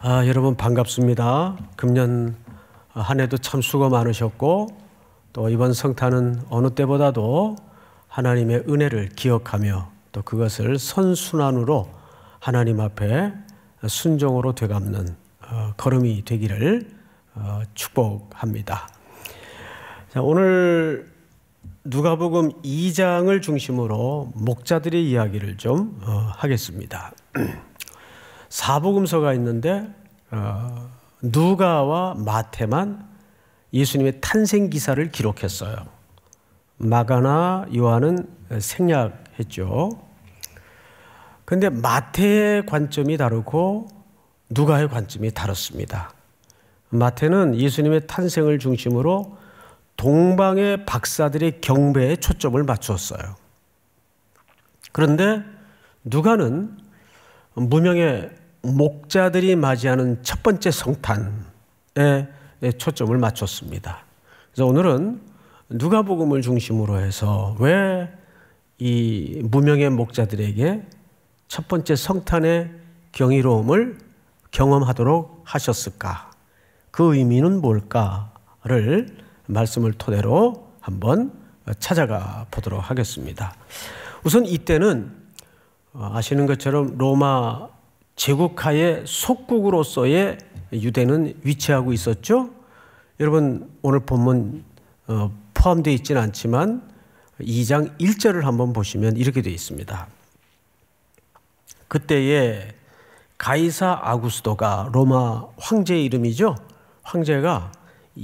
여러분 반갑습니다. 금년 한 해도 참 수고 많으셨고 또 이번 성탄은 어느 때보다도 하나님의 은혜를 기억하며 또 그것을 선순환으로 하나님 앞에 순종으로 되갚는 걸음이 되기를 축복합니다. 자, 오늘 누가복음 2장을 중심으로 목자들의 이야기를 좀 하겠습니다. 사복음서가 있는데 누가와 마태만 예수님의 탄생 기사를 기록했어요. 마가나 요한은 생략했죠. 그런데 마태의 관점이 다르고 누가의 관점이 다릅니다. 마태는 예수님의 탄생을 중심으로 동방의 박사들의 경배에 초점을 맞추었어요. 그런데 누가는 무명의 목자들이 맞이하는 첫 번째 성탄에 초점을 맞췄습니다. 그래서 오늘은 누가복음을 중심으로 해서 왜 이 무명의 목자들에게 첫 번째 성탄의 경이로움을 경험하도록 하셨을까? 그 의미는 뭘까를 말씀을 토대로 한번 찾아가 보도록 하겠습니다. 우선 이때는 아시는 것처럼 로마 제국하의 속국으로서의 유대는 위치하고 있었죠. 여러분 오늘 본문 포함되어 있지는 않지만 2장 1절을 한번 보시면 이렇게 되어 있습니다. 그때에 가이사 아구스도가 로마 황제의 이름이죠. 황제가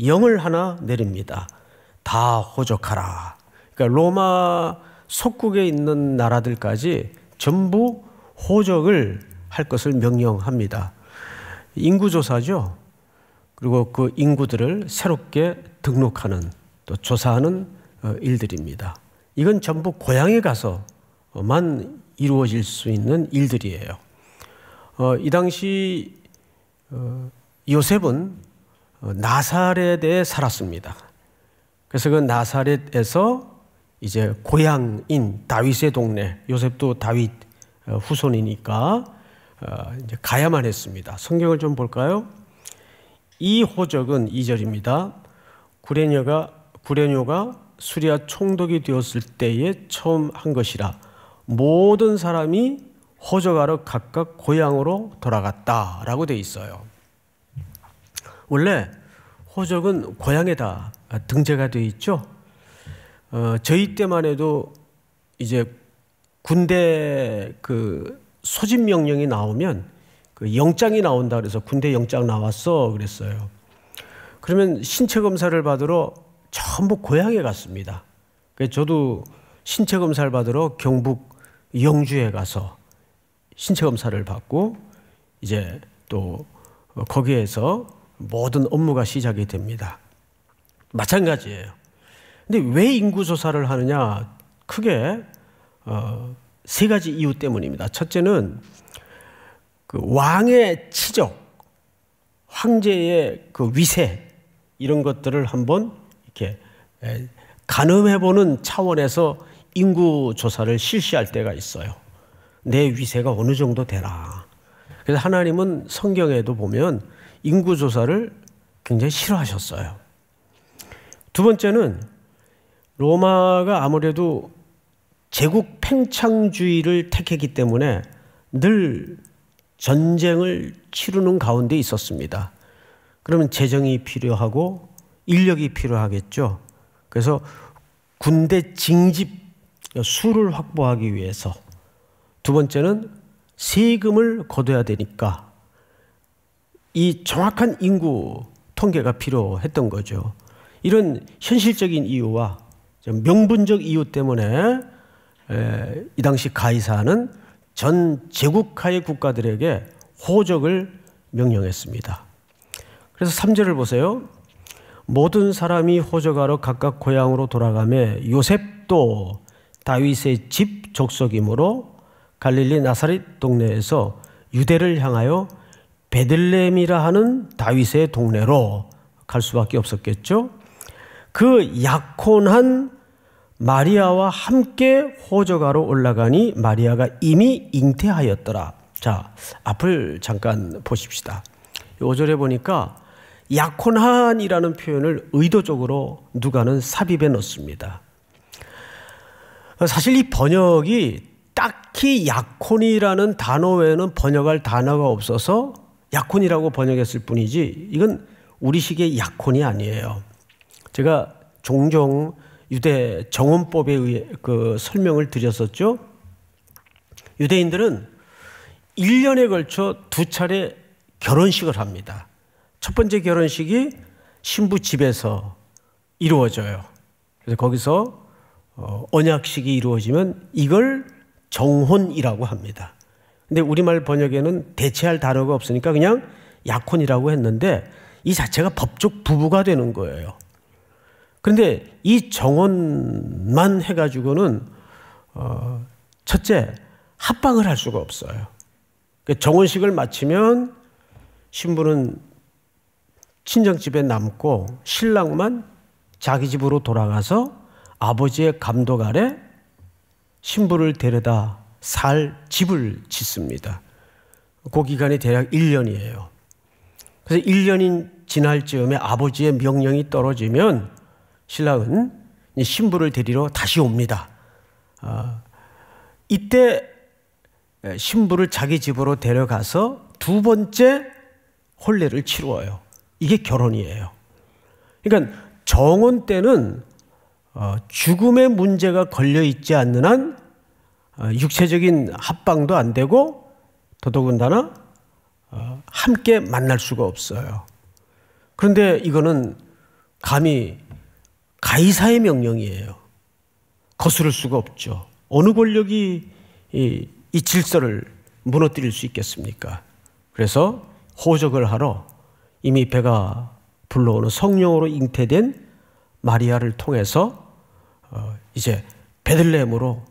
영을 하나 내립니다. 다 호적하라. 그러니까 로마 속국에 있는 나라들까지 전부 호적을 할 것을 명령합니다. 인구조사죠. 그리고 그 인구들을 새롭게 등록하는 또 조사하는 일들입니다. 이건 전부 고향에 가서만 이루어질 수 있는 일들이에요. 이 당시 요셉은 나사렛에 살았습니다. 그래서 그 나사렛에서 이제 고향인 다윗의 동네, 요셉도 다윗 후손이니까 이제 가야만 했습니다. 성경을 좀 볼까요? 이 호적은 2절입니다. 구레뇨가 수리아 총독이 되었을 때에 처음 한 것이라 모든 사람이 호적하러 각각 고향으로 돌아갔다라고 돼 있어요. 원래 호적은 고향에다 등재가 되어 있죠. 저희 때만 해도 이제 군대 그 소집 명령이 나오면 그 영장이 나온다 그래서 군대 영장 나왔어 그랬어요. 그러면 신체 검사를 받으러 전부 고향에 갔습니다. 그래서 저도 신체 검사를 받으러 경북 영주에 가서 신체 검사를 받고 이제 또 거기에서 모든 업무가 시작이 됩니다. 마찬가지예요. 근데 왜 인구조사를 하느냐? 크게 세 가지 이유 때문입니다. 첫째는 그 왕의 치적, 황제의 그 위세 이런 것들을 한번 이렇게 가늠해보는 차원에서 인구조사를 실시할 때가 있어요. 내 위세가 어느 정도 되나. 그래서 하나님은 성경에도 보면 인구조사를 굉장히 싫어하셨어요. 두 번째는 로마가 아무래도 제국 팽창주의를 택했기 때문에 늘 전쟁을 치르는 가운데 있었습니다. 그러면 재정이 필요하고 인력이 필요하겠죠. 그래서 군대 징집 수를 확보하기 위해서 두 번째는 세금을 거둬야 되니까 이 정확한 인구 통계가 필요했던 거죠. 이런 현실적인 이유와 명분적 이유 때문에 이 당시 가이사는 전 제국하의 국가들에게 호적을 명령했습니다. 그래서 3절을 보세요. 모든 사람이 호적하러 각각 고향으로 돌아가며 요셉도 다윗의 집 족속이므로 갈릴리 나사렛 동네에서 유대를 향하여 베들레헴이라 하는 다윗의 동네로 갈 수밖에 없었겠죠. 그 약혼한 마리아와 함께 호적하러 올라가니 마리아가 이미 잉태하였더라. 자, 앞을 잠깐 보십시다. 5절에 보니까 약혼한이라는 표현을 의도적으로 누가는 삽입해 넣습니다. 사실 이 번역이 딱히 약혼이라는 단어 외에는 번역할 단어가 없어서 약혼이라고 번역했을 뿐이지 이건 우리식의 약혼이 아니에요. 제가 종종 유대 정혼법에 의해 그 설명을 드렸었죠. 유대인들은 1년에 걸쳐 2차례 결혼식을 합니다. 첫 번째 결혼식이 신부 집에서 이루어져요. 그래서 거기서 언약식이 이루어지면 이걸 정혼이라고 합니다. 근데 우리말 번역에는 대체할 단어가 없으니까 그냥 약혼이라고 했는데 이 자체가 법적 부부가 되는 거예요. 그런데 이 정혼만 해가지고는 첫째 합방을 할 수가 없어요. 정혼식을 마치면 신부는 친정집에 남고 신랑만 자기 집으로 돌아가서 아버지의 감독 아래 신부를 데려다 살 집을 짓습니다. 그 기간이 대략 1년이에요. 그래서 1년이 지날 즈음에 아버지의 명령이 떨어지면 신랑은 신부를 데리러 다시 옵니다. 이때 신부를 자기 집으로 데려가서 두 번째 혼례를 치루어요. 이게 결혼이에요. 그러니까 정혼 때는 죽음의 문제가 걸려 있지 않는 한 육체적인 합방도 안 되고 더더군다나 함께 만날 수가 없어요. 그런데 이거는 감히 가이사의 명령이에요. 거스를 수가 없죠. 어느 권력이 이 질서를 무너뜨릴 수 있겠습니까? 그래서 호적을 하러 이미 배가 불러오는 성령으로 잉태된 마리아를 통해서 이제 베들레헴으로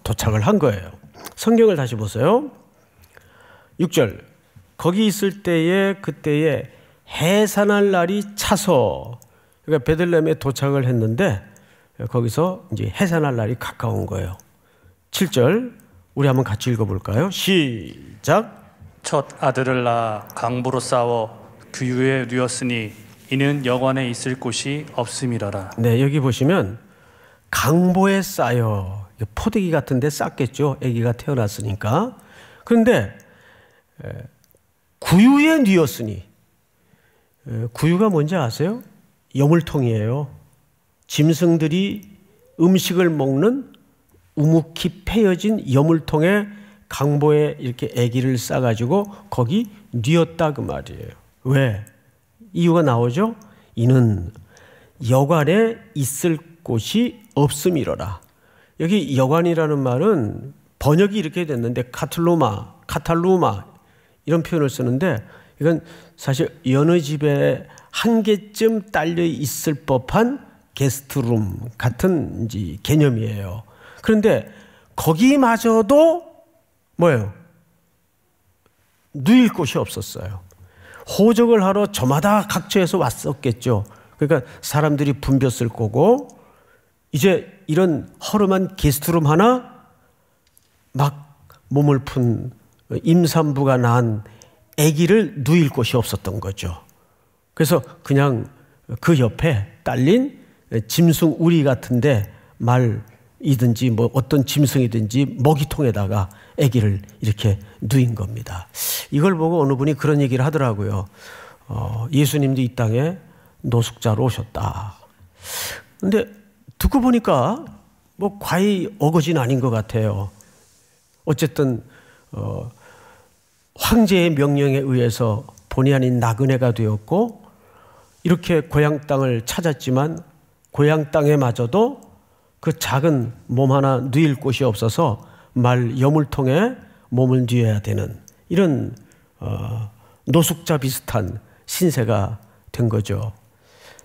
도착을 한 거예요. 성경을 다시 보세요. 6절 거기 있을 때에 그때에 해산할 날이 차서 그러니까 베들레헴에 도착을 했는데 거기서 이제 해산할 날이 가까운 거예요. 7절 우리 한번 같이 읽어볼까요? 시작. 첫 아들을 낳아 강보로 싸워 규유에 누웠으니 이는 여관에 있을 곳이 없음이라라. 네, 여기 보시면 강보에 쌓여 포대기 같은 데 쌓겠죠. 아기가 태어났으니까. 그런데 구유에 누웠으니 구유가 뭔지 아세요? 여물통이에요. 짐승들이 음식을 먹는 우묵히 패여진 여물통에 강보에 이렇게 아기를 싸가지고 거기 뉘었다 그 말이에요. 왜? 이유가 나오죠. 이는 여관에 있을 곳이 없음이로라. 여기 여관이라는 말은 번역이 이렇게 됐는데 카탈루마 이런 표현을 쓰는데 이건 사실 여느 집에 한 개쯤 딸려 있을 법한 게스트룸 같은 개념이에요. 그런데 거기마저도 뭐예요? 누일 곳이 없었어요. 호적을 하러 저마다 각처에서 왔었겠죠. 그러니까 사람들이 붐볐을 거고 이제 이런 허름한 게스트룸 하나 막 몸을 푼 임산부가 낳은 아기를 누일 곳이 없었던 거죠. 그래서 그냥 그 옆에 딸린 짐승 우리 같은데 말이든지 뭐 어떤 짐승이든지 먹이통에다가 아기를 이렇게 누인 겁니다. 이걸 보고 어느 분이 그런 얘기를 하더라고요. 예수님도 이 땅에 노숙자로 오셨다. 근데 듣고 보니까 뭐 과히 어거지는 아닌 것 같아요. 어쨌든 황제의 명령에 의해서 본의 아닌 나그네가 되었고 이렇게 고향 땅을 찾았지만 고향 땅에마저도 그 작은 몸 하나 누일 곳이 없어서 말 여물통에 몸을 뉘어야 되는 이런 노숙자 비슷한 신세가 된 거죠.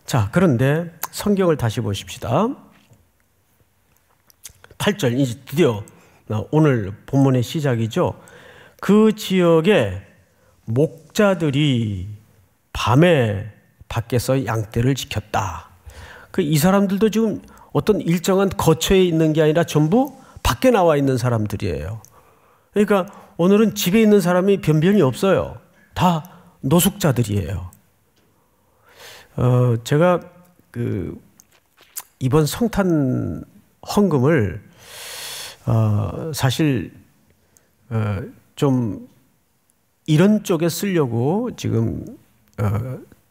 자, 그런데 성경을 다시 보십시다. 8절, 이제 드디어 오늘 본문의 시작이죠. 그 지역에 목자들이 밤에 밖에서 양떼를 지켰다. 이 사람들도 지금 어떤 일정한 거처에 있는 게 아니라 전부 밖에 나와 있는 사람들이에요. 그러니까 오늘은 집에 있는 사람이 변변히 없어요. 다 노숙자들이에요. 제가 이번 성탄 헌금을 사실 좀 이런 쪽에 쓰려고 지금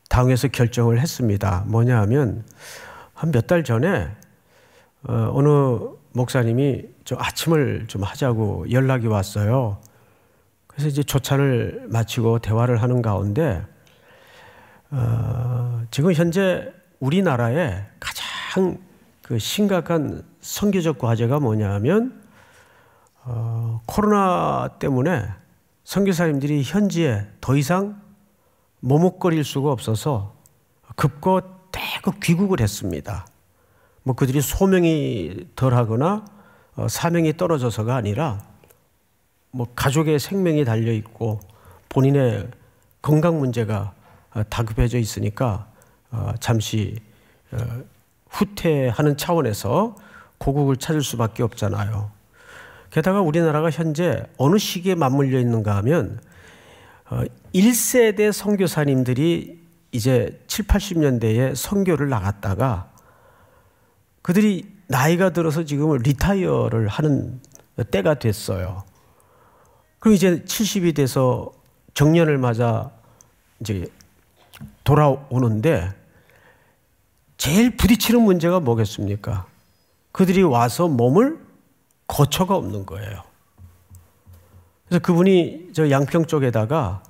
당에서 결정을 했습니다. 뭐냐 하면 한 몇 달 전에 어느 목사님이 저 아침을 좀 하자고 연락이 왔어요. 그래서 이제 조찬을 마치고 대화를 하는 가운데 지금 현재 우리나라에 가장 심각한 선교적 과제가 뭐냐 하면 코로나 때문에 선교사님들이 현지에 더 이상 머뭇거릴 수가 없어서 급거 대거 귀국을 했습니다. 뭐 그들이 소명이 덜하거나 사명이 떨어져서가 아니라 뭐 가족의 생명이 달려 있고 본인의 건강 문제가 다급해져 있으니까 잠시 후퇴하는 차원에서 고국을 찾을 수밖에 없잖아요. 게다가 우리나라가 현재 어느 시기에 맞물려 있는가 하면 1세대 선교사님들이 이제 7, 80년대에 선교를 나갔다가 그들이 나이가 들어서 지금 리타이어를 하는 때가 됐어요. 그럼 이제 70이 돼서 정년을 맞아 이제 돌아오는데 제일 부딪히는 문제가 뭐겠습니까? 그들이 와서 몸을 거처가 없는 거예요. 그래서 그분이 저 양평 쪽에다가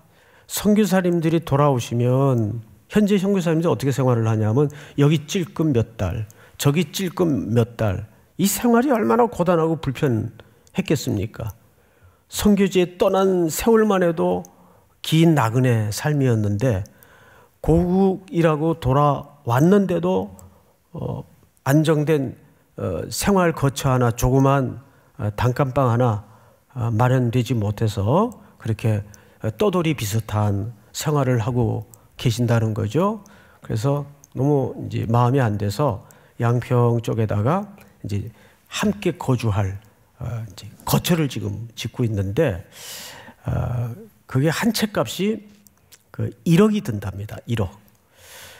선교사님들이 돌아오시면 현재 선교사님들이 어떻게 생활을 하냐면 여기 찔끔 몇 달, 저기 찔끔 몇 달, 이 생활이 얼마나 고단하고 불편했겠습니까? 선교지에 떠난 세월만 해도 긴 나그네 삶이었는데 고국이라고 돌아왔는데도 안정된 생활 거처 하나, 조그만 단칸방 하나 마련되지 못해서 그렇게 떠돌이 비슷한 생활을 하고 계신다는 거죠. 그래서 너무 이제 마음이 안 돼서 양평 쪽에다가 이제 함께 거주할 이제 거처를 지금 짓고 있는데 그게 한 채 값이 1억이 든답니다. 1억.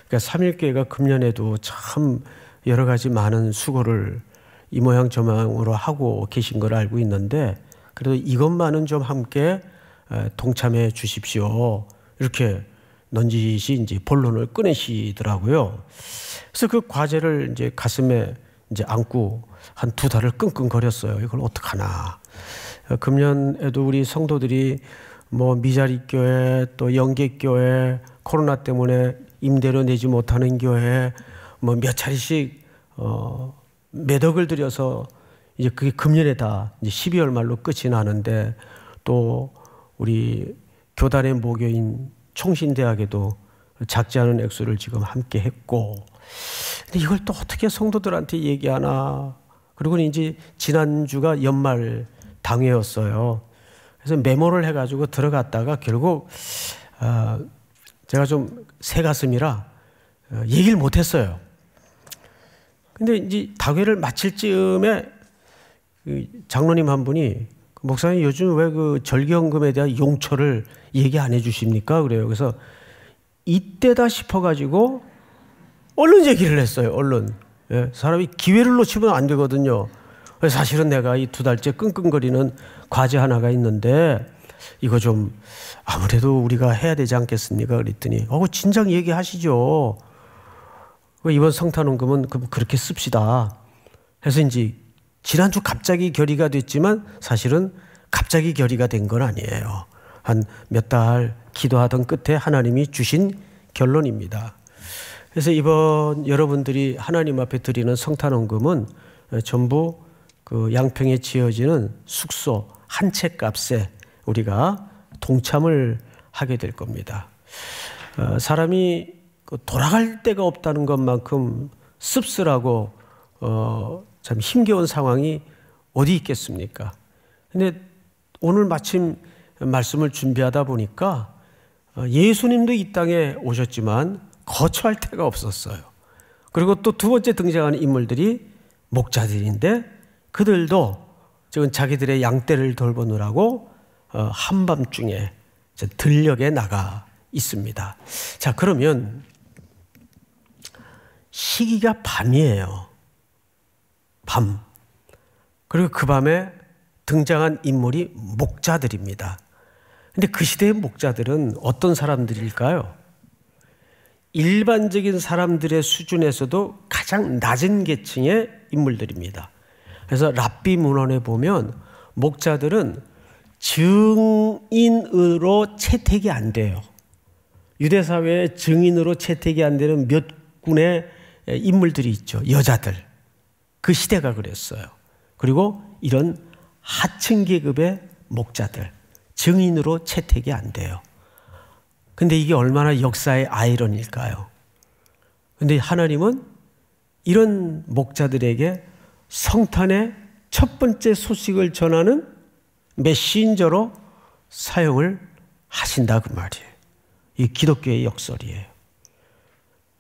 그러니까 삼일교회가 금년에도 참 여러 가지 많은 수고를 이 모양 저 모양으로 하고 계신 걸 알고 있는데 그래도 이것만은 좀 함께 동참해 주십시오. 이렇게 넌지시 이제 본론을 꺼내시더라고요. 그래서 그 과제를 이제 가슴에 이제 안고 한 2달을 끙끙거렸어요. 이걸 어떡하나. 금년에도 우리 성도들이 뭐 미자리 교회 또 영계 교회 코로나 때문에 임대료 내지 못하는 교회 뭐 몇 차례씩 몇 억을 들여서 이제 그게 금년에 다 이제 12월 말로 끝이 나는데 또 우리 교단의 모교인 총신대학에도 작지 않은 액수를 지금 함께 했고 근데 이걸 또 어떻게 성도들한테 얘기하나. 그리고 이제 지난주가 연말 당회였어요. 그래서 메모를 해가지고 들어갔다가 결국 제가 좀 새가슴이라 얘기를 못했어요. 근데 이제 당회를 마칠 즈음에 장로님 한 분이 목사님 요즘 왜 그 절기헌금에 대한 용처를 얘기 안 해주십니까? 그래요. 그래서 이때다 싶어가지고 얼른 얘기를 했어요. 얼른. 예, 사람이 기회를 놓치면 안 되거든요. 사실은 내가 이 2달째 끙끙거리는 과제 하나가 있는데 이거 좀 아무래도 우리가 해야 되지 않겠습니까? 그랬더니 진작 얘기하시죠. 이번 성탄헌금은 그렇게 씁시다. 해서 이제 지난주 갑자기 결의가 됐지만 사실은 갑자기 결의가 된 건 아니에요. 한 몇 달 기도하던 끝에 하나님이 주신 결론입니다. 그래서 이번 여러분들이 하나님 앞에 드리는 성탄헌금은 전부 그 양평에 지어지는 숙소 한 채 값에 우리가 동참을 하게 될 겁니다. 사람이 돌아갈 데가 없다는 것만큼 씁쓸하고 참 힘겨운 상황이 어디 있겠습니까? 근데 오늘 마침 말씀을 준비하다 보니까 예수님도 이 땅에 오셨지만 거처할 데가 없었어요. 그리고 또 두 번째 등장하는 인물들이 목자들인데 그들도 지금 자기들의 양떼를 돌보느라고 한밤중에 들녘에 나가 있습니다. 자, 그러면 시기가 밤이에요. 밤. 그리고 그 밤에 등장한 인물이 목자들입니다. 근데 그 시대의 목자들은 어떤 사람들일까요? 일반적인 사람들의 수준에서도 가장 낮은 계층의 인물들입니다. 그래서 랍비 문헌에 보면 목자들은 증인으로 채택이 안 돼요. 유대 사회에 증인으로 채택이 안 되는 몇 군의 인물들이 있죠. 여자들. 그 시대가 그랬어요. 그리고 이런 하층 계급의 목자들, 증인으로 채택이 안 돼요. 근데 이게 얼마나 역사의 아이러니일까요? 근데 하나님은 이런 목자들에게 성탄의 첫 번째 소식을 전하는 메신저로 사용을 하신다 그 말이에요. 이 기독교의 역설이에요.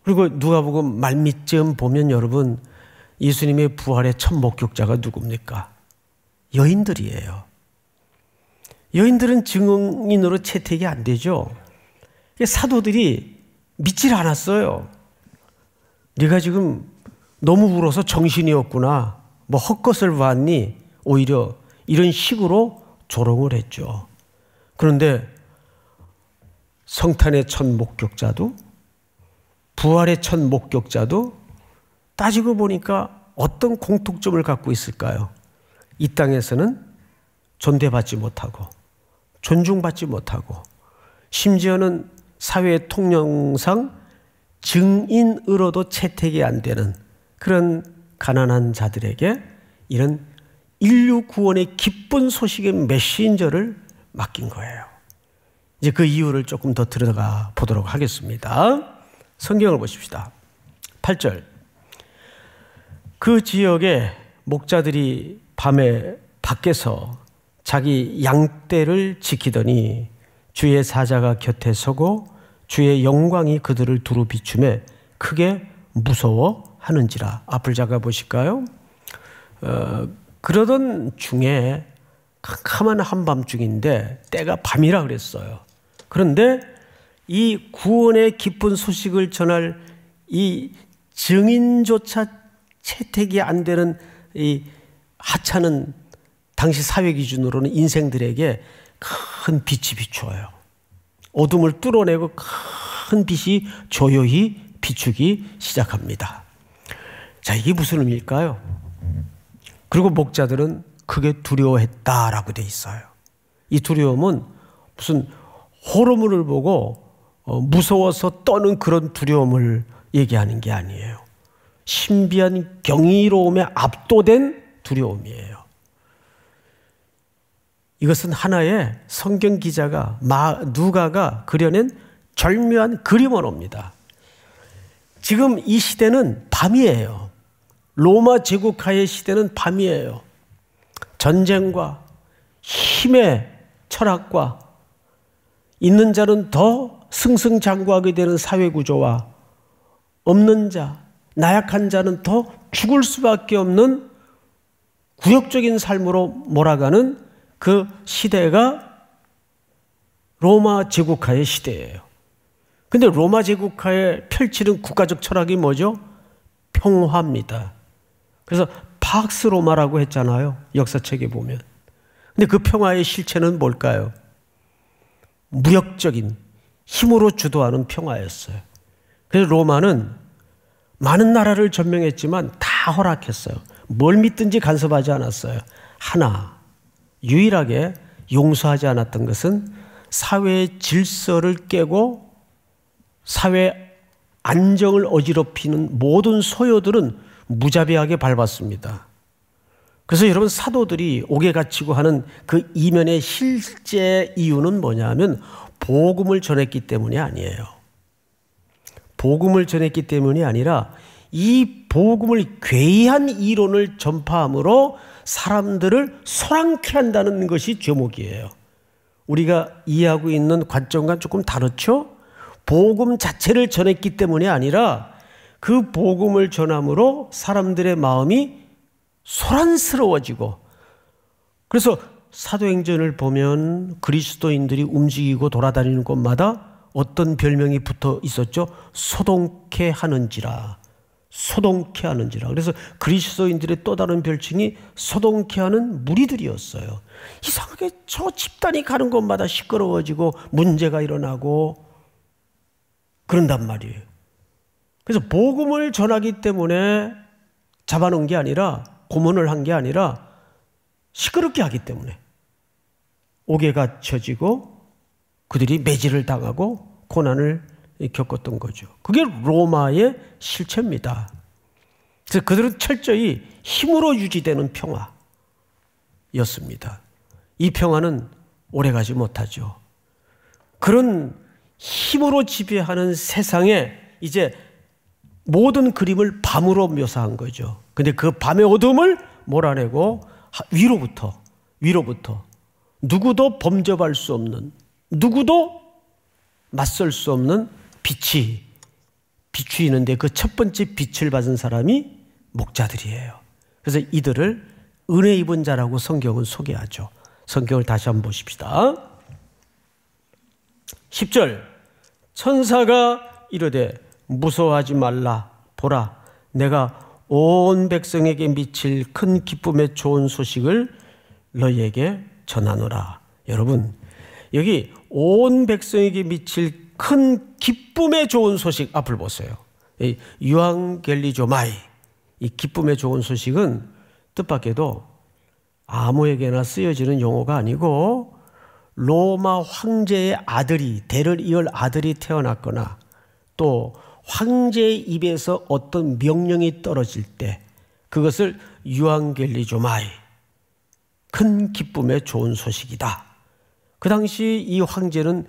그리고 누가복음 말미쯤 보면 여러분, 예수님의 부활의 첫 목격자가 누굽니까? 여인들이에요. 여인들은 증인으로 채택이 안 되죠. 사도들이 믿질 않았어요. 네가 지금 너무 울어서 정신이 없구나, 뭐 헛것을 봤니? 오히려 이런 식으로 조롱을 했죠. 그런데 성탄의 첫 목격자도, 부활의 첫 목격자도 따지고 보니까 어떤 공통점을 갖고 있을까요? 이 땅에서는 존대받지 못하고 존중받지 못하고 심지어는 사회의 통념상 증인으로도 채택이 안 되는 그런 가난한 자들에게 이런 인류 구원의 기쁜 소식의 메신저를 맡긴 거예요. 이제 그 이유를 조금 더 들어가 보도록 하겠습니다. 성경을 보십시다. 8절. 그 지역에 목자들이 밤에 밖에서 자기 양떼를 지키더니 주의 사자가 곁에 서고 주의 영광이 그들을 두루 비추매 크게 무서워하는지라. 앞을 작아 보실까요? 그러던 중에 캄캄한 한밤중인데 때가 밤이라 그랬어요. 그런데 이 구원의 기쁜 소식을 전할 이 증인조차 채택이 안 되는 이 하찮은 당시 사회 기준으로는 인생들에게 큰 빛이 비추어요. 어둠을 뚫어내고 큰 빛이 조용히 비추기 시작합니다. 자, 이게 무슨 의미일까요? 그리고 목자들은 크게 두려워했다라고 돼 있어요. 이 두려움은 무슨 호러물을 보고 무서워서 떠는 그런 두려움을 얘기하는 게 아니에요. 신비한 경이로움에 압도된 두려움이에요. 이것은 하나의 성경 기자가 누가가 그려낸 절묘한 그림어입니다. 지금 이 시대는 밤이에요. 로마 제국하의 시대는 밤이에요. 전쟁과 힘의 철학과 있는 자는 더 승승장구하게 되는 사회 구조와 없는 자, 나약한 자는 더 죽을 수밖에 없는 구역적인 삶으로 몰아가는 그 시대가 로마 제국하의 시대예요. 근데 로마 제국하에 펼치는 국가적 철학이 뭐죠? 평화입니다. 그래서 팍스 로마라고 했잖아요. 역사책에 보면. 근데 그 평화의 실체는 뭘까요? 무역적인 힘으로 주도하는 평화였어요. 그래서 로마는 많은 나라를 점령했지만 다 허락했어요. 뭘 믿든지 간섭하지 않았어요. 하나, 유일하게 용서하지 않았던 것은 사회의 질서를 깨고 사회 안정을 어지럽히는 모든 소요들은 무자비하게 밟았습니다. 그래서 여러분, 사도들이 옥에 갇히고 하는 그 이면의 실제 이유는 뭐냐면 복음을 전했기 때문이 아니에요. 복음을 전했기 때문이 아니라 이 복음을 괴이한 이론을 전파함으로 사람들을 소란케 한다는 것이 제목이에요. 우리가 이해하고 있는 관점과 조금 다르죠? 복음 자체를 전했기 때문이 아니라 그 복음을 전함으로 사람들의 마음이 소란스러워지고, 그래서 사도행전을 보면 그리스도인들이 움직이고 돌아다니는 곳마다 어떤 별명이 붙어 있었죠? 소동케 하는지라. 소동케 하는지라. 그래서 그리스도인들의 또 다른 별칭이 소동케 하는 무리들이었어요. 이상하게 저 집단이 가는 곳마다 시끄러워지고 문제가 일어나고 그런단 말이에요. 그래서 복음을 전하기 때문에 잡아놓은 게 아니라, 고문을 한 게 아니라 시끄럽게 하기 때문에 옥에가 쳐지고 그들이 매질을 당하고 고난을 겪었던 거죠. 그게 로마의 실체입니다. 그래서 그들은 철저히 힘으로 유지되는 평화였습니다. 이 평화는 오래가지 못하죠. 그런 힘으로 지배하는 세상에 이제 모든 그림을 밤으로 묘사한 거죠. 근데 그 밤의 어둠을 몰아내고 위로부터 누구도 범접할 수 없는, 누구도 맞설 수 없는 빛이 비추이는데 그 첫 번째 빛을 받은 사람이 목자들이에요. 그래서 이들을 은혜 입은 자라고 성경은 소개하죠. 성경을 다시 한번 보십시다. 10절, 천사가 이르되 무서워하지 말라. 보라, 내가 온 백성에게 미칠 큰 기쁨의 좋은 소식을 너희에게 전하노라. 여러분, 여기 온 백성에게 미칠 큰 기쁨의 좋은 소식, 앞을 보세요. 이 유앙겔리조마이, 이 기쁨의 좋은 소식은 뜻밖에도 아무에게나 쓰여지는 용어가 아니고 로마 황제의 아들이, 대를 이을 아들이 태어났거나 또 황제의 입에서 어떤 명령이 떨어질 때 그것을 유앙겔리조마이, 큰 기쁨의 좋은 소식이다. 그 당시 이 황제는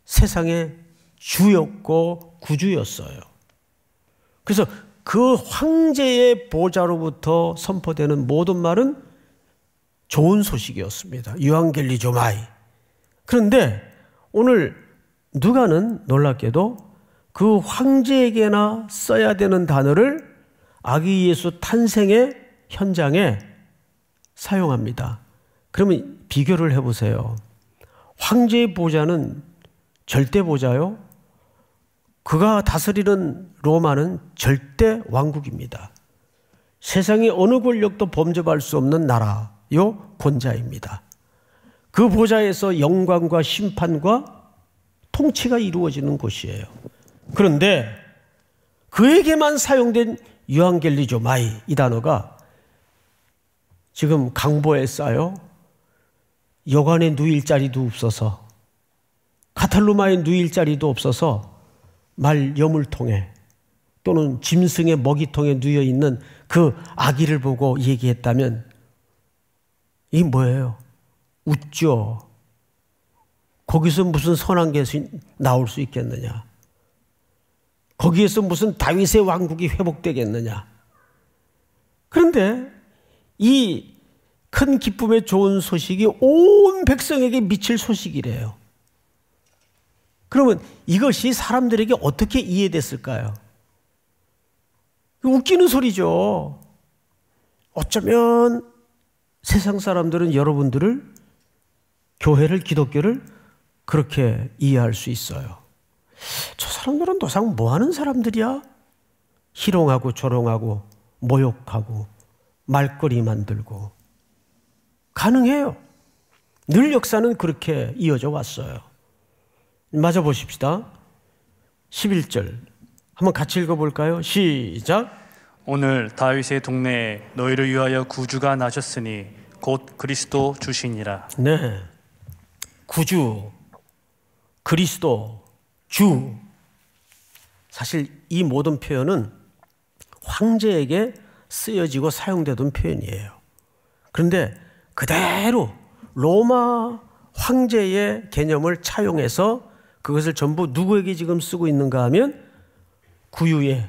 세상의 주였고 구주였어요. 그래서 그 황제의 보좌로부터 선포되는 모든 말은 좋은 소식이었습니다. 유앙겔리조마이. 그런데 오늘 누가는 놀랍게도 그 황제에게나 써야 되는 단어를 아기 예수 탄생의 현장에 사용합니다. 그러면 비교를 해보세요. 황제의 보좌는 절대 보좌요. 그가 다스리는 로마는 절대 왕국입니다. 세상의 어느 권력도 범접할 수 없는 나라요 권자입니다. 그 보좌에서 영광과 심판과 통치가 이루어지는 곳이에요. 그런데 그에게만 사용된 유앙겔리조마이, 이 단어가 지금 강보에 쌓여 여관에 누일 자리도 없어서, 카탈루마에 누일 자리도 없어서 말 여물통에 또는 짐승의 먹이통에 누여 있는 그 아기를 보고 얘기했다면 이게 뭐예요? 웃죠. 거기서 무슨 선한 것이 나올 수 있겠느냐? 거기에서 무슨 다윗의 왕국이 회복되겠느냐? 그런데 이 큰 기쁨의 좋은 소식이 온 백성에게 미칠 소식이래요. 그러면 이것이 사람들에게 어떻게 이해됐을까요? 웃기는 소리죠. 어쩌면 세상 사람들은 여러분들을, 교회를, 기독교를 그렇게 이해할 수 있어요. 저 사람들은 도대체 뭐 하는 사람들이야? 희롱하고 조롱하고 모욕하고 말거리 만들고. 가능해요. 늘 역사는 그렇게 이어져 왔어요. 맞아 보십시다. 11절 한번 같이 읽어볼까요? 시작. 오늘 다윗의 동네에 너희를 위하여 구주가 나셨으니 곧 그리스도 주시니라. 네, 구주, 그리스도, 주. 사실 이 모든 표현은 황제에게 쓰여지고 사용되던 표현이에요. 그런데 그대로 로마 황제의 개념을 차용해서 그것을 전부 누구에게 지금 쓰고 있는가 하면 구유에,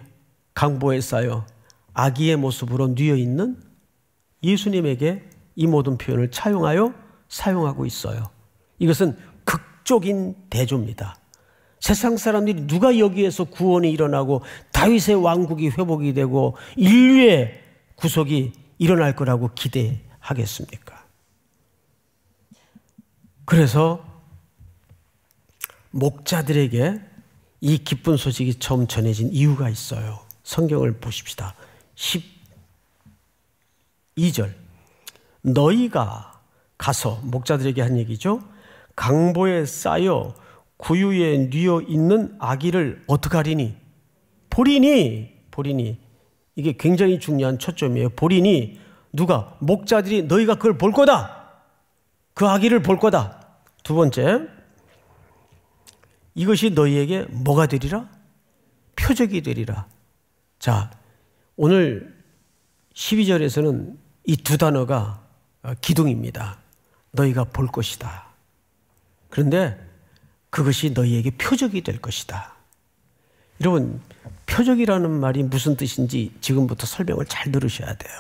강보에 쌓여 아기의 모습으로 뉘어있는 예수님에게 이 모든 표현을 차용하여 사용하고 있어요. 이것은 극적인 대조입니다. 세상 사람들이 누가 여기에서 구원이 일어나고 다윗의 왕국이 회복이 되고 인류의 구속이 일어날 거라고 기대하겠습니까? 그래서 목자들에게 이 기쁜 소식이 처음 전해진 이유가 있어요. 성경을 보십시다. 12절. 너희가 가서, 목자들에게 한 얘기죠. 강보에 쌓여 구유에 뉘어 있는 아기를 어떡하리니? 보리니. 이게 굉장히 중요한 초점이에요. 보리니. 누가? 목자들이 너희가 그걸 볼 거다. 그 아기를 볼 거다. 두 번째, 이것이 너희에게 뭐가 되리라? 표적이 되리라. 자, 오늘 12절에서는 이 두 단어가 기둥입니다. 너희가 볼 것이다. 그런데 그것이 너희에게 표적이 될 것이다. 여러분, 표적이라는 말이 무슨 뜻인지 지금부터 설명을 잘 들으셔야 돼요.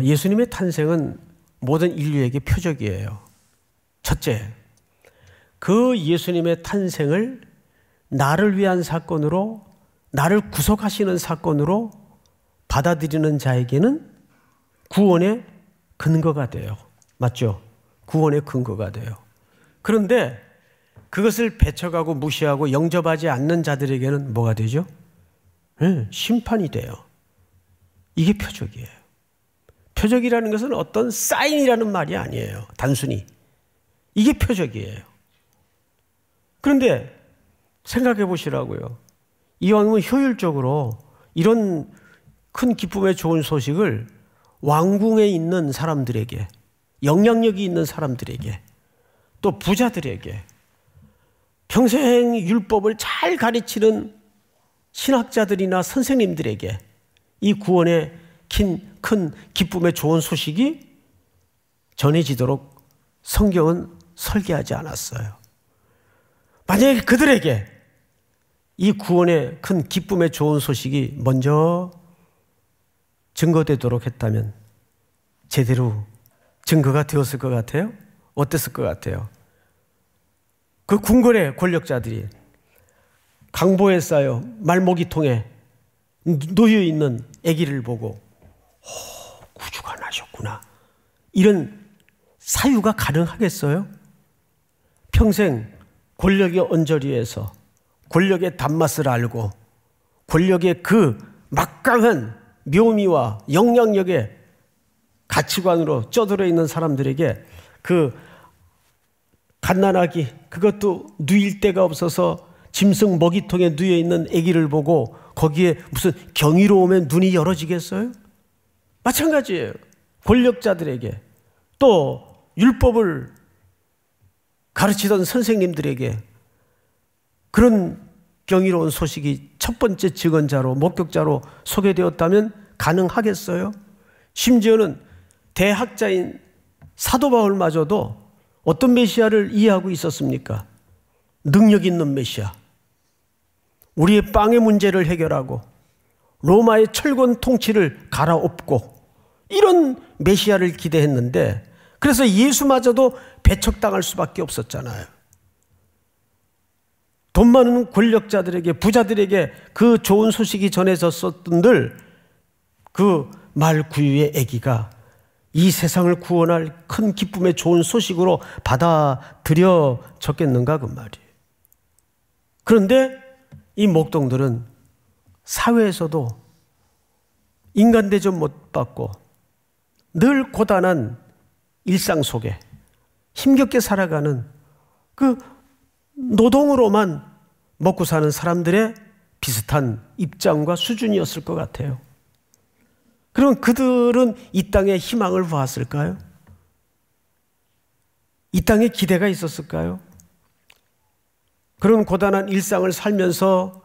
예수님의 탄생은 모든 인류에게 표적이에요. 첫째, 그 예수님의 탄생을 나를 위한 사건으로, 나를 구속하시는 사건으로 받아들이는 자에게는 구원의 근거가 돼요. 맞죠? 구원의 근거가 돼요. 그런데 그것을 배척하고 무시하고 영접하지 않는 자들에게는 뭐가 되죠? 심판이 돼요. 이게 표적이에요. 표적이라는 것은 어떤 사인이라는 말이 아니에요. 단순히. 이게 표적이에요. 그런데 생각해 보시라고요. 이왕이면 효율적으로 이런 큰 기쁨의 좋은 소식을 왕궁에 있는 사람들에게, 영향력이 있는 사람들에게, 또 부자들에게, 평생 율법을 잘 가르치는 신학자들이나 선생님들에게 이 구원의 큰 기쁨의 좋은 소식이 전해지도록 성경은 설계하지 않았어요. 만약에 그들에게 이 구원의 큰 기쁨의 좋은 소식이 먼저 증거되도록 했다면 제대로 증거가 되었을 것 같아요? 어땠을 것 같아요? 그 궁궐의 권력자들이 강보에 쌓여 말모기통에 놓여 있는 아기를 보고 구주가 나셨구나. 이런 사유가 가능하겠어요? 평생 권력의 언저리에서 권력의 단맛을 알고 권력의 그 막강한 묘미와 영향력의 가치관으로 쪄들어 있는 사람들에게 그 갓난아기, 그것도 누일 데가 없어서 짐승 먹이통에 누워 있는 아기를 보고 거기에 무슨 경이로움에 눈이 열어지겠어요? 마찬가지예요. 권력자들에게, 또 율법을 가르치던 선생님들에게 그런 경이로운 소식이 첫 번째 증언자로, 목격자로 소개되었다면 가능하겠어요? 심지어는 대학자인 사도 바울마저도 어떤 메시아를 이해하고 있었습니까? 능력 있는 메시아. 우리의 빵의 문제를 해결하고 로마의 철권 통치를 갈아엎고 이런 메시아를 기대했는데, 그래서 예수마저도 배척당할 수밖에 없었잖아요. 돈 많은 권력자들에게, 부자들에게 그 좋은 소식이 전해졌었던들 그 말구유의 아기가 이 세상을 구원할 큰 기쁨의 좋은 소식으로 받아들여졌겠는가 그 말이에요. 그런데 이 목동들은 사회에서도 인간 대접 못 받고 늘 고단한 일상 속에 힘겹게 살아가는 그 노동으로만 먹고 사는 사람들의 비슷한 입장과 수준이었을 것 같아요. 그럼 그들은 이 땅에 희망을 보았을까요? 이 땅에 기대가 있었을까요? 그런 고단한 일상을 살면서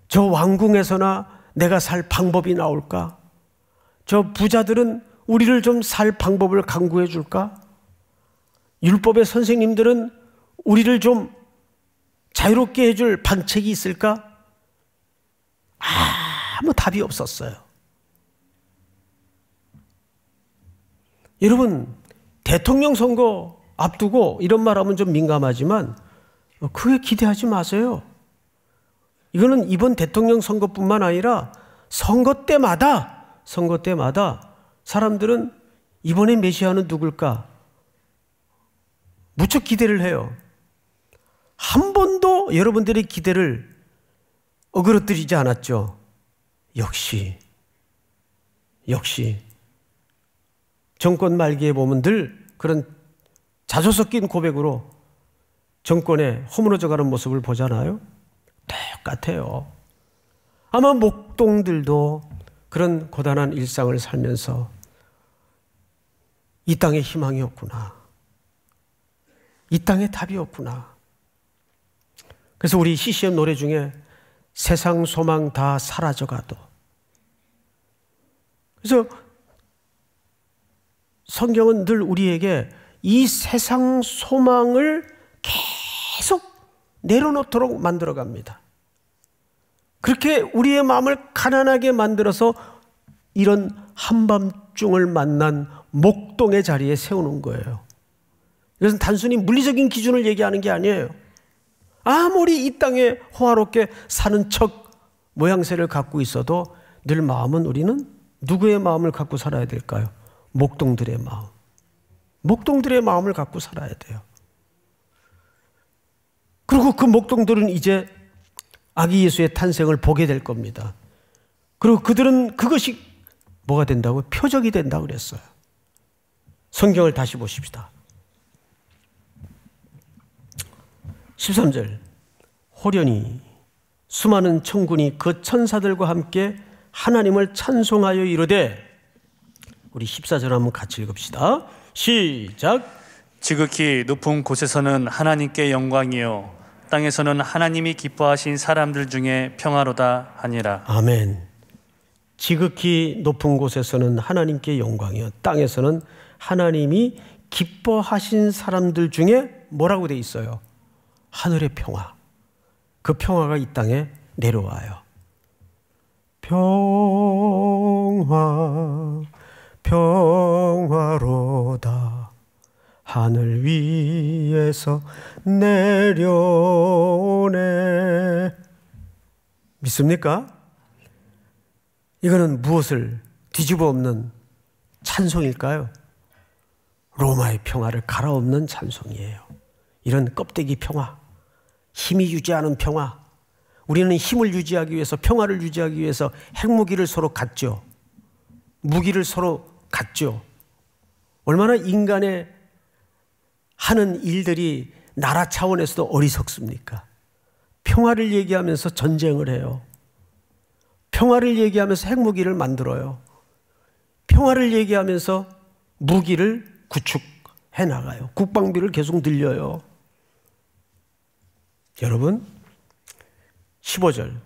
저 왕궁에서나 내가 살 방법이 나올까? 저 부자들은 우리를 좀 살 방법을 강구해 줄까? 율법의 선생님들은 우리를 좀 자유롭게 해줄 방책이 있을까? 아무 답이 없었어요. 여러분, 대통령 선거 앞두고 이런 말하면 좀 민감하지만 크게 기대하지 마세요. 이거는 이번 대통령 선거뿐만 아니라 선거 때마다 사람들은 이번에 메시아는 누굴까? 무척 기대를 해요. 한 번도 여러분들의 기대를 어그러뜨리지 않았죠. 역시 정권 말기에 보면 늘 그런 자조 섞인 고백으로 정권에 허물어져가는 모습을 보잖아요. 똑같아요. 아마 목동들도 그런 고단한 일상을 살면서 이 땅에 희망이 없구나, 이 땅에 답이 없구나. 그래서 우리 CCM 노래 중에 세상 소망 다 사라져가도, 그래서 성경은 늘 우리에게 이 세상 소망을 계속 내려놓도록 만들어갑니다. 그렇게 우리의 마음을 가난하게 만들어서 이런 한밤중을 만난 목동의 자리에 세우는 거예요. 이것은 단순히 물리적인 기준을 얘기하는 게 아니에요. 아무리 이 땅에 호화롭게 사는 척 모양새를 갖고 있어도 늘 마음은, 우리는 누구의 마음을 갖고 살아야 될까요? 목동들의 마음. 목동들의 마음을 갖고 살아야 돼요. 그리고 그 목동들은 이제 아기 예수의 탄생을 보게 될 겁니다. 그리고 그들은 그것이 뭐가 된다고? 표적이 된다고 그랬어요. 성경을 다시 보십시다. 13절. 호련히 수많은 천군이 그 천사들과 함께 하나님을 찬송하여 이르되, 우리 14절 한번 같이 읽읍시다. 시작. 지극히 높은 곳에서는 하나님께 영광이요 땅에서는 하나님이 기뻐하신 사람들 중에 평화로다 하니라. 아멘. 지극히 높은 곳에서는 하나님께 영광이요 땅에서는 하나님이 기뻐하신 사람들 중에 뭐라고 돼 있어요? 하늘의 평화. 그 평화가 이 땅에 내려와요. 평화 평화로다 하늘 위에서 내려오네. 믿습니까? 이거는 무엇을 뒤집어 엎는 찬송일까요? 로마의 평화를 갈아엎는 찬송이에요. 이런 껍데기 평화, 힘이 유지하는 평화. 우리는 힘을 유지하기 위해서, 평화를 유지하기 위해서 핵무기를 서로 갖죠. 무기를 서로 갖죠. 얼마나 인간의 하는 일들이 나라 차원에서도 어리석습니까? 평화를 얘기하면서 전쟁을 해요. 평화를 얘기하면서 핵무기를 만들어요. 평화를 얘기하면서 무기를 구축해 나가요. 국방비를 계속 늘려요. 여러분, 15절.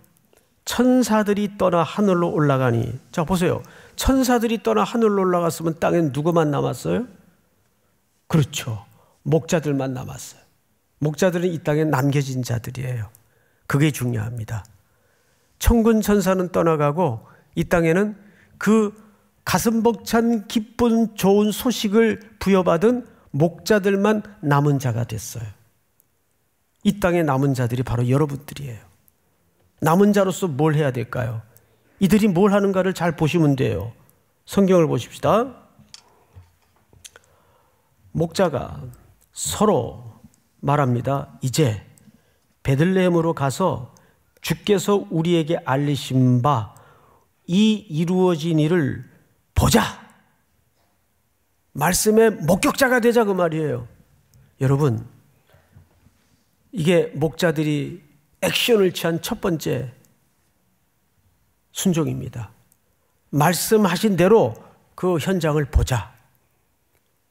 천사들이 떠나 하늘로 올라가니. 자, 보세요. 천사들이 떠나 하늘로 올라갔으면 땅엔 누구만 남았어요? 그렇죠. 목자들만 남았어요. 목자들은 이 땅에 남겨진 자들이에요. 그게 중요합니다. 천군 천사는 떠나가고 이 땅에는 그 가슴 벅찬 기쁜 좋은 소식을 부여받은 목자들만 남은 자가 됐어요. 이 땅에 남은 자들이 바로 여러분들이에요. 남은 자로서 뭘 해야 될까요? 이들이 뭘 하는가를 잘 보시면 돼요. 성경을 보십시다. 목자가 서로 말합니다. 이제 베들레헴으로 가서 주께서 우리에게 알리신 바 이 이루어진 일을 보자. 말씀의 목격자가 되자, 그 말이에요. 여러분, 이게 목자들이 액션을 취한 첫 번째 순종입니다. 말씀하신 대로 그 현장을 보자.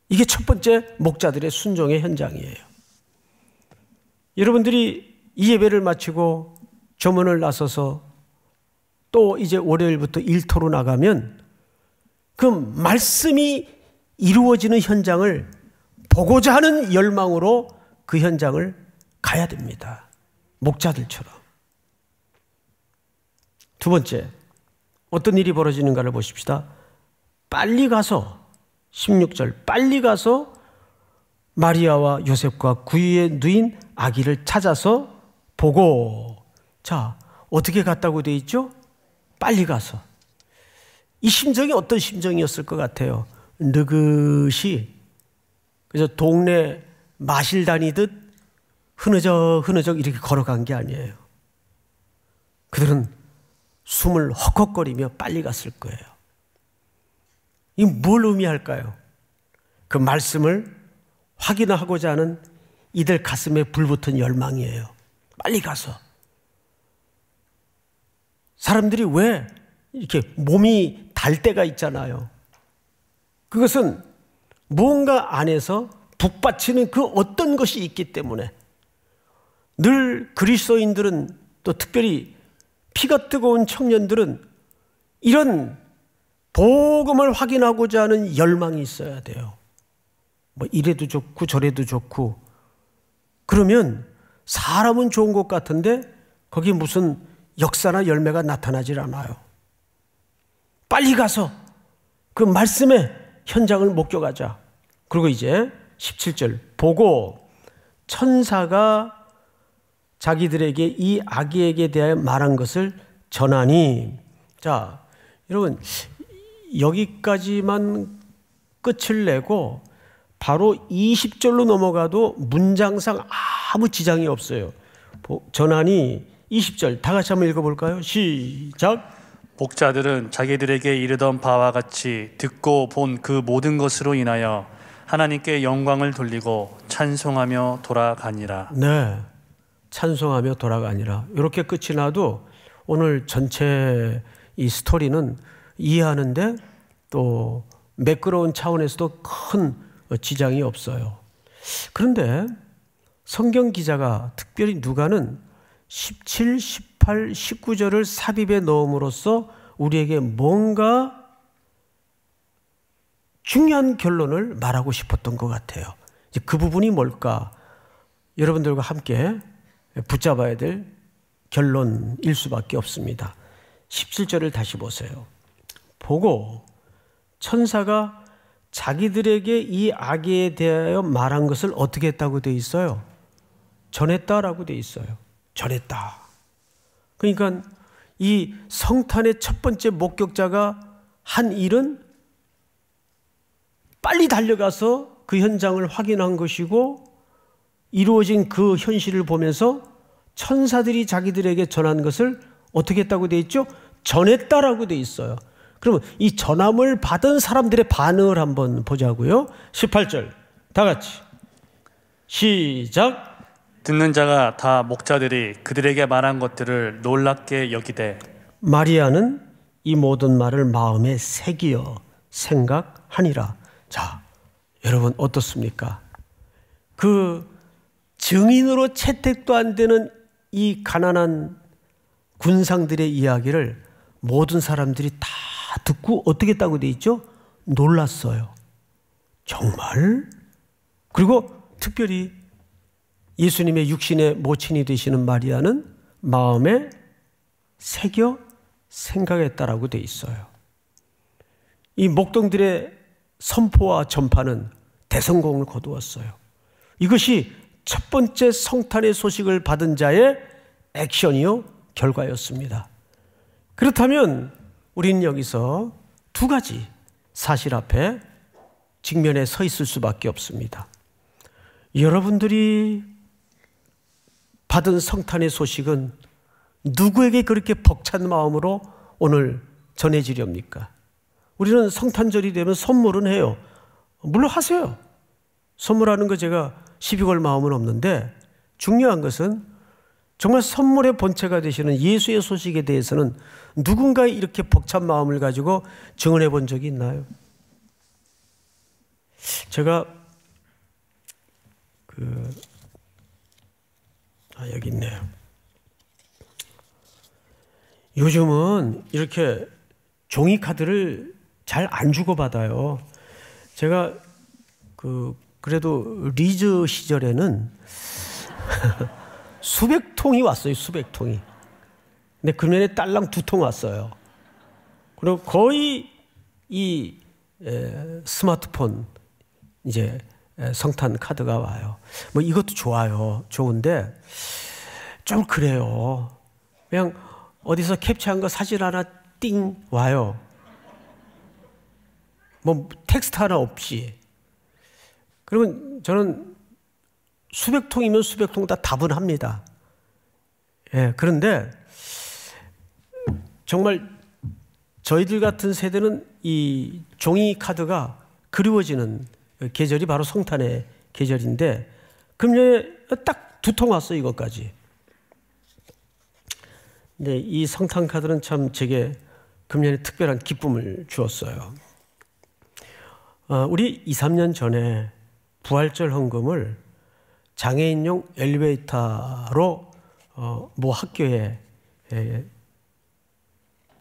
이게 첫 번째 목자들의 순종의 현장이에요. 여러분들이 이 예배를 마치고 조문을 나서서 또 이제 월요일부터 일터로 나가면 그 말씀이 이루어지는 현장을 보고자 하는 열망으로 그 현장을 가야 됩니다. 목자들처럼. 두 번째, 어떤 일이 벌어지는가를 보십시다. 빨리 가서, 16절, 빨리 가서 마리아와 요셉과 구유에 누인 아기를 찾아서 보고. 자, 어떻게 갔다고 돼 있죠? 빨리 가서. 이 심정이 어떤 심정이었을 것 같아요? 느긋이 그래서 동네 마실 다니듯 흐느적 이렇게 걸어간 게 아니에요. 그들은 숨을 헉헉거리며 빨리 갔을 거예요. 이 뭘 의미할까요? 그 말씀을 확인하고자 하는 이들 가슴에 불붙은 열망이에요. 빨리 가서. 사람들이 왜 이렇게 몸이 달 때가 있잖아요. 그것은 무언가 안에서 북받치는 그 어떤 것이 있기 때문에 늘 그리스도인들은 또 특별히 피가 뜨거운 청년들은 이런 복음을 확인하고자 하는 열망이 있어야 돼요. 뭐 이래도 좋고 저래도 좋고 그러면 사람은 좋은 것 같은데 거기 무슨 역사나 열매가 나타나질 않아요. 빨리 가서 그 말씀의 현장을 목격하자. 그리고 이제 17절 보고 천사가 자기들에게 이 아기에게 대하여 말한 것을 전하니. 자, 여러분 여기까지만 끝을 내고 바로 20절로 넘어가도 문장상 아무 지장이 없어요. 전하니 20절 다 같이 한번 읽어볼까요? 시작. 목자들은 자기들에게 이르던 바와 같이 듣고 본 그 모든 것으로 인하여 하나님께 영광을 돌리고 찬송하며 돌아가니라. 네, 찬송하며 돌아가니라. 이렇게 끝이 나도 오늘 전체 이 스토리는 이해하는데 또 매끄러운 차원에서도 큰 지장이 없어요. 그런데 성경 기자가 특별히 누가는 17, 18, 19절을 삽입에 넣음으로써 우리에게 뭔가 중요한 결론을 말하고 싶었던 것 같아요. 이제 그 부분이 뭘까? 여러분들과 함께 붙잡아야 될 결론일 수밖에 없습니다. 17절을 다시 보세요. 보고 천사가 자기들에게 이 아기에 대하여 말한 것을 어떻게 했다고 되어 있어요? 전했다라고 되어 있어요. 전했다. 그러니까 이 성탄의 첫 번째 목격자가 한 일은 빨리 달려가서 그 현장을 확인한 것이고 이루어진 그 현실을 보면서 천사들이 자기들에게 전한 것을 어떻게 했다고 되어 있죠? 전했다라고 되어 있어요. 그러면 이 전함을 받은 사람들의 반응을 한번 보자고요. 18절 다 같이 시작. 듣는 자가 다 목자들이 그들에게 말한 것들을 놀랍게 여기되 마리아는 이 모든 말을 마음에 새기어 생각하니라. 자, 여러분 어떻습니까? 그 증인으로 채택도 안 되는 이 가난한 군상들의 이야기를 모든 사람들이 다 듣고 어떻게 했다고 돼 있죠? 놀랐어요. 정말? 그리고 특별히 예수님의 육신의 모친이 되시는 마리아는 마음에 새겨 생각했다라고 돼 있어요. 이 목동들의 선포와 전파는 대성공을 거두었어요. 이것이 첫 번째 성탄의 소식을 받은 자의 액션이요 결과였습니다. 그렇다면 우리는 여기서 두 가지 사실 앞에 직면에 서 있을 수밖에 없습니다. 여러분들이 받은 성탄의 소식은 누구에게 그렇게 벅찬 마음으로 오늘 전해지렵니까? 우리는 성탄절이 되면 선물은 해요. 물론 하세요. 선물하는 거 제가 시비 걸 마음은 없는데 중요한 것은 정말 선물의 본체가 되시는 예수의 소식에 대해서는 누군가의 이렇게 벅찬 마음을 가지고 증언해 본 적이 있나요? 제가 여기 있네요. 요즘은 이렇게 종이카드를 잘 안 주고받아요. 제가 그래도 리즈 시절에는 수백 통이 왔어요. 수백 통이. 근데 금년에 딸랑 2통 왔어요. 그리고 거의 이 스마트폰 이제 성탄 카드가 와요. 뭐 이것도 좋아요. 좋은데 좀 그래요. 그냥 어디서 캡처한 거 사진 하나 띵 와요. 뭐 텍스트 하나 없이. 그러면 저는 수백 통이면 수백 통 다 답은 합니다. 예, 그런데 정말 저희들 같은 세대는 이 종이 카드가 그리워지는 계절이 바로 성탄의 계절인데 금년에 딱 2통 왔어요, 이것까지. 근데 이 성탄 카드는 참 제게 금년에 특별한 기쁨을 주었어요. 우리 2, 3년 전에 부활절 헌금을 장애인용 엘리베이터로 모 학교에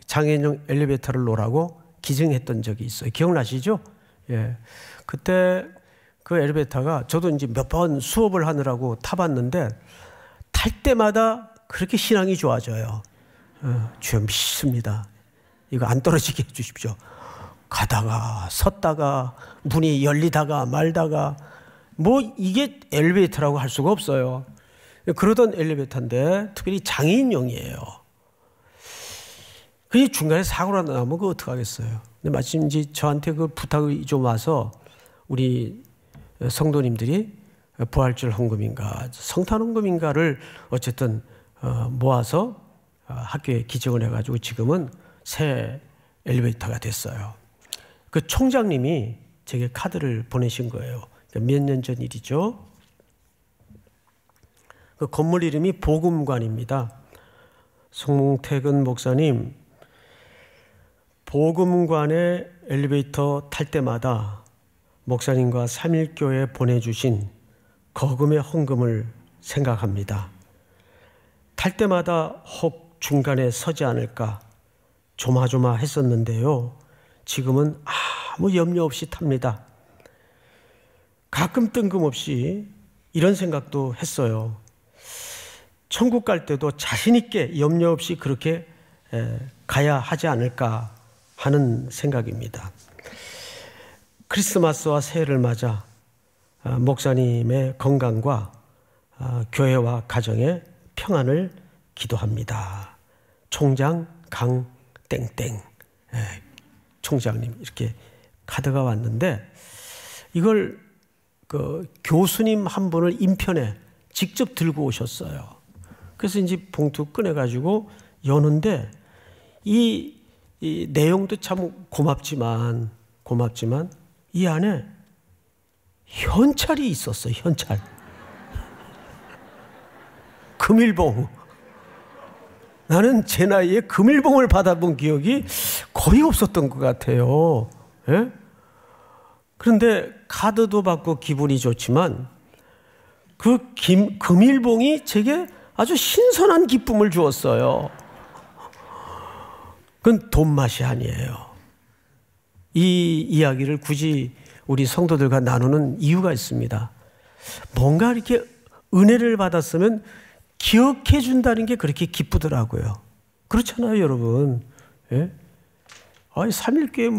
장애인용 엘리베이터를 놓으라고 기증했던 적이 있어요. 기억나시죠? 예. 그때 그 엘리베이터가 저도 이제 몇 번 수업을 하느라고 타봤는데 탈 때마다 그렇게 신앙이 좋아져요. 주여 믿습니다. 이거 안 떨어지게 해주십시오. 가다가 섰다가 문이 열리다가 말다가 뭐 이게 엘리베이터라고 할 수가 없어요. 그러던 엘리베이터인데 특별히 장애인용이에요. 그 중간에 사고가 나면 그거 어떡하겠어요. 근데 마침 이제 저한테 그 부탁이 좀 와서 우리 성도님들이 부활절 헌금인가 성탄 헌금인가를 어쨌든 모아서 학교에 기증을 해가지고 지금은 새 엘리베이터가 됐어요. 그 총장님이 제게 카드를 보내신 거예요. 몇 년 전 일이죠. 그 건물 이름이 복음관입니다. 송태근 목사님, 복음관의 엘리베이터 탈 때마다 목사님과 삼일교회에 보내주신 거금의 헌금을 생각합니다. 탈 때마다 혹 중간에 서지 않을까 조마조마했었는데요. 지금은 아무 염려 없이 탑니다. 가끔 뜬금없이 이런 생각도 했어요. 천국 갈 때도 자신 있게 염려 없이 그렇게 가야 하지 않을까 하는 생각입니다. 크리스마스와 새해를 맞아 목사님의 건강과 교회와 가정의 평안을 기도합니다. 총장 강땡땡 총장님 이렇게 카드가 왔는데 이걸 그 교수님 한 분을 인편에 직접 들고 오셨어요. 그래서 이제 봉투 꺼내가지고 여는데 이 내용도 참 고맙지만 이 안에 현찰이 있었어요. 현찰. 금일봉. 나는 제 나이에 금일봉을 받아본 기억이 거의 없었던 것 같아요. 예? 그런데 카드도 받고 기분이 좋지만 그 금일봉이 제게 아주 신선한 기쁨을 주었어요. 그건 돈 맛이 아니에요. 이 이야기를 굳이 우리 성도들과 나누는 이유가 있습니다. 뭔가 이렇게 은혜를 받았으면 기억해 준다는 게 그렇게 기쁘더라고요. 그렇잖아요, 여러분. 예? 아니, 삼일교회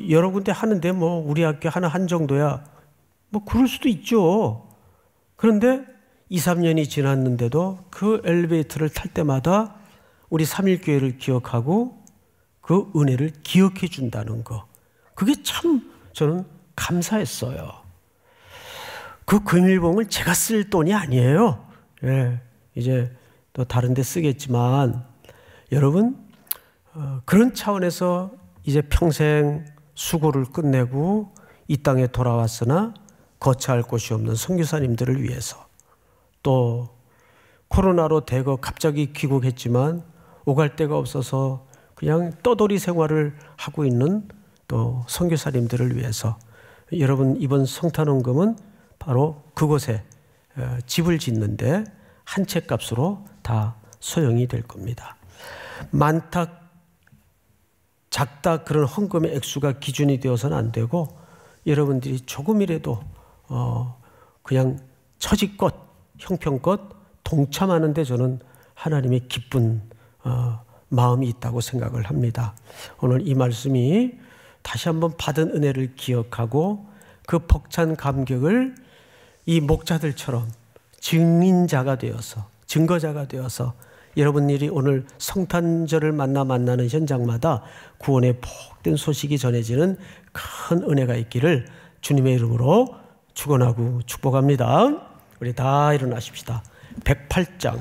여러 군데 하는데 우리 학교 하나 한 정도야. 그럴 수도 있죠. 그런데 2, 3년이 지났는데도 그 엘리베이터를 탈 때마다 우리 삼일교회를 기억하고 그 은혜를 기억해 준다는 거. 그게 참 저는 감사했어요. 그 금일봉을 제가 쓸 돈이 아니에요. 예, 이제 또 다른 데 쓰겠지만 여러분 그런 차원에서 이제 평생 수고를 끝내고 이 땅에 돌아왔으나 거처할 곳이 없는 선교사님들을 위해서 또 코로나로 대거 갑자기 귀국했지만 오갈 데가 없어서 그냥 떠돌이 생활을 하고 있는 또 선교사님들을 위해서 여러분 이번 성탄헌금은 바로 그곳에 집을 짓는데 한 채 값으로 다 소용이 될 겁니다. 많다 작다 그런 헌금의 액수가 기준이 되어서는 안 되고 여러분들이 조금이라도 그냥 처지껏 형편껏 동참하는데 저는 하나님의 기쁜 마음이 있다고 생각을 합니다. 오늘 이 말씀이 다시 한번 받은 은혜를 기억하고 그 벅찬 감격을 이 목자들처럼 증거자가 되어서 여러분들이 오늘 성탄절을 만나는 현장마다 구원의 복된 소식이 전해지는 큰 은혜가 있기를 주님의 이름으로 축원하고 축복합니다. 우리 다 일어나십시다. 108장.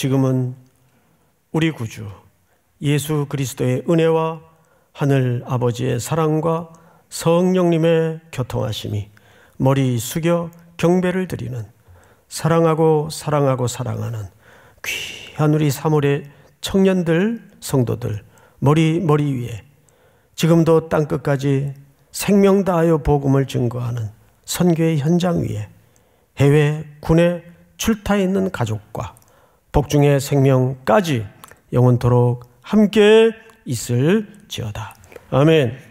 지금은 우리 구주 예수 그리스도의 은혜와 하늘 아버지의 사랑과 성령님의 교통하심이 머리 숙여 경배를 드리는 사랑하고 사랑하는 귀한 우리 사물의 청년들, 성도들 머리 위에 지금도 땅끝까지 생명 다하여 복음을 증거하는 선교의 현장 위에 해외 군에 출타해 있는 가족과 복중의 생명까지 영원토록 함께 있을지어다. 아멘.